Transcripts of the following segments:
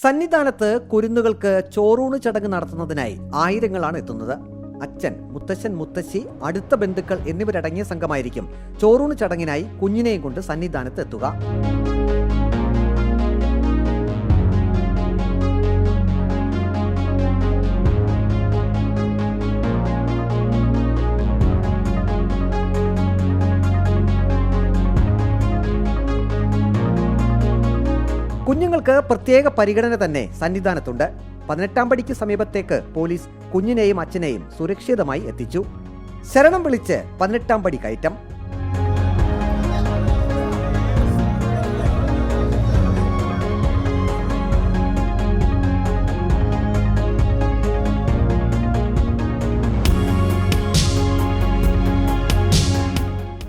സന്നിധാനത്ത് കുരുന്നുകൾക്ക് ചോറൂണ് ചടങ്ങ് നടത്തുന്നതിനായി ആയിരങ്ങളാണ് എത്തുന്നത്. അച്ഛൻ, മുത്തശ്ശൻ, മുത്തശ്ശി, അടുത്ത ബന്ധുക്കൾ എന്നിവരടങ്ങിയ സംഘമായിരിക്കും ചോറൂണ് ചടങ്ങിനായി കുഞ്ഞിനെയും കൊണ്ട് സന്നിധാനത്ത് എത്തുക. കുഞ്ഞുങ്ങൾക്ക് പ്രത്യേക പരിഗണന തന്നെ സന്നിധാനത്തുണ്ട്. 18-ാം പടിക്ക് സമീപത്തേക്ക് പോലീസ് കുഞ്ഞിനെയും അച്ഛനെയും സുരക്ഷിതമായി എത്തിച്ചു. ശരണം വിളിച്ച് 18-ാം പടി കയറ്റം.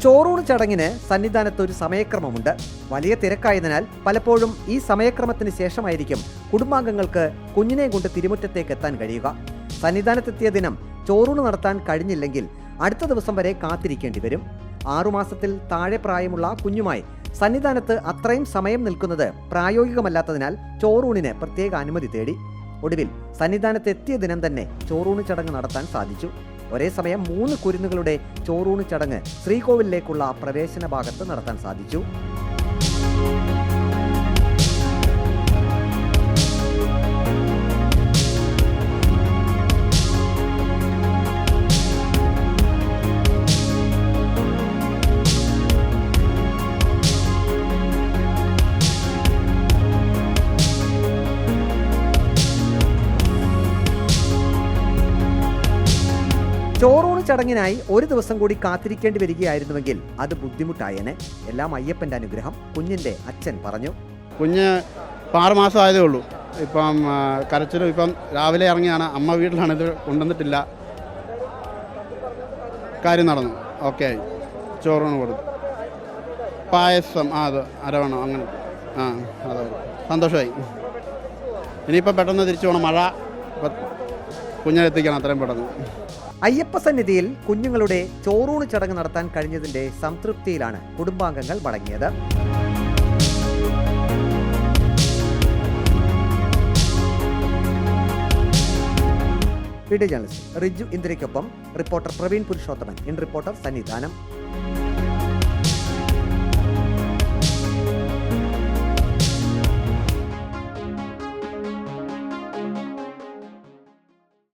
ചോറൂണ് ചടങ്ങിന് സന്നിധാനത്ത് ഒരു സമയക്രമമുണ്ട്. വലിയ തിരക്കായതിനാൽ പലപ്പോഴും ഈ സമയക്രമത്തിന് ശേഷമായിരിക്കും കുടുംബാംഗങ്ങൾക്ക് കുഞ്ഞിനെ കൊണ്ട് തിരുമുറ്റത്തേക്ക് എത്താൻ കഴിയുക. സന്നിധാനത്തെത്തിയ ദിനം ചോറൂണ് നടത്താൻ കഴിഞ്ഞില്ലെങ്കിൽ അടുത്ത ദിവസം വരെ കാത്തിരിക്കേണ്ടി വരും. 6 മാസത്തിൽ താഴെ പ്രായമുള്ള കുഞ്ഞുമായി സന്നിധാനത്ത് അത്രയും സമയം നിൽക്കുന്നത് പ്രായോഗികമല്ലാത്തതിനാൽ ചോറൂണിന് പ്രത്യേക അനുമതി തേടി. ഒടുവിൽ സന്നിധാനത്തെത്തിയ ദിനം തന്നെ ചോറൂണ് ചടങ്ങ് നടത്താൻ സാധിച്ചു. ഒരേ സമയം 3 കുരുന്നുകളുടെ ചോറൂണ് ചടങ്ങ് ശ്രീകോവിലേക്കുള്ള പ്രവേശന ഭാഗത്ത് നടത്താൻ സാധിച്ചു. ചോറൂണ് ചടങ്ങിനായി ഒരു ദിവസം കൂടി കാത്തിരിക്കേണ്ടി വരികയായിരുന്നുവെങ്കിൽ അത് ബുദ്ധിമുട്ടായേനെ. എല്ലാം അയ്യപ്പൻ്റെ അനുഗ്രഹം, കുഞ്ഞിൻ്റെ അച്ഛൻ പറഞ്ഞു. കുഞ്ഞ് 6 മാസം ആയതേ ഉള്ളൂ. ഇപ്പം കരച്ചിലും ഇപ്പം രാവിലെ ഇറങ്ങിയാണ്. അമ്മ വീട്ടിലാണ്, ഇത് കൊണ്ടുവന്നിട്ടില്ല. കാര്യം നടന്നു, ഓക്കെ ആയി. ചോറൂണ് കൊടുത്തു, പായസം അത് അരവണം, അങ്ങനെ അതെ, സന്തോഷമായി. ഇനിയിപ്പം പെട്ടെന്ന് തിരിച്ചു പോകണം. മഴ കുഞ്ഞിനെത്തിക്കണം അത്രയും പെട്ടെന്ന്. അയ്യപ്പ സന്നിധിയിൽ കുഞ്ഞുങ്ങളുടെ ചോറൂണ് ചടങ്ങ് നടത്താൻ കഴിഞ്ഞതിന്റെ സംതൃപ്തിയിലാണ് കുടുംബാംഗങ്ങൾ മടങ്ങിയത്. വീഡിയോ ജേർണലിസ്റ്റ് റിജു ഇന്ദിരയ്ക്കൊപ്പം reporter Praveen Purushothaman. In reporter Sannidhanam.